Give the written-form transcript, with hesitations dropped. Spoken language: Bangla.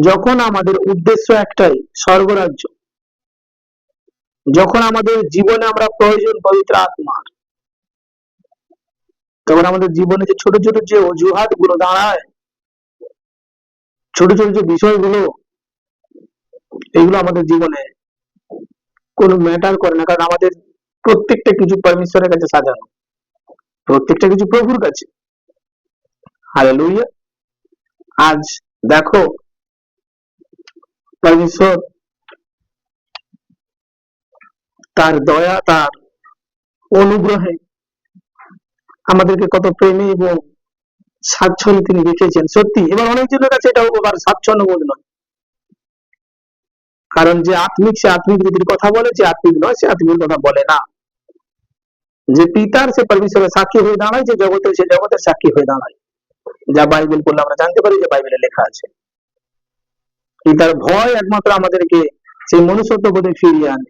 যখন আমাদের উদ্দেশ্য একটাই, স্বর্গরাজ্য, যখন আমাদের জীবনে আমরা প্রয়োজন পবিত্র আত্মার, তখন আমাদের জীবনে যে ছোট ছোট যে অজুহাত গুলো দাঁড়ায়, ছোট ছোট যে বিষয়গুলো, এগুলো আমাদের জীবনে কোনো ম্যাটার করে না। কারণ আমাদের প্রত্যেকটা কিছু পরমেশ্বরের কাছে সাজানো, প্রত্যেকটা কিছু প্রভুর কাছে। হালেলুয়া। আজ দেখো, পরমেশ্বর তার দয়া, তার অনুগ্রহে আমাদেরকে কত প্রেমে এবং স্বাচ্ছন্দ্যে তিনি রেখেছেন। সত্যি, এবার অনেকজনের কাছে এটা উপকার, স্বাচ্ছন্দ্য বোধ নয়। কারণ যে আত্মিক, সে আত্মিক রীতির কথা বলে, যে আত্মিক নয় সে আত্মিক কথা বলে না। যে পিতার, সে পরমেশ্বরের সাক্ষী হয়ে দাঁড়ায়, যে জগতের, সে জগতের সাক্ষী হয়ে দাঁড়ায়। যা বাইবেল পড়লে আমরা জানতে পারি, যে বাইবেলে লেখা আছে। পিতার ভয় একমাত্র আমাদেরকে সেই মনুষ্যত্ব বোধে ফিরিয়ে আনে।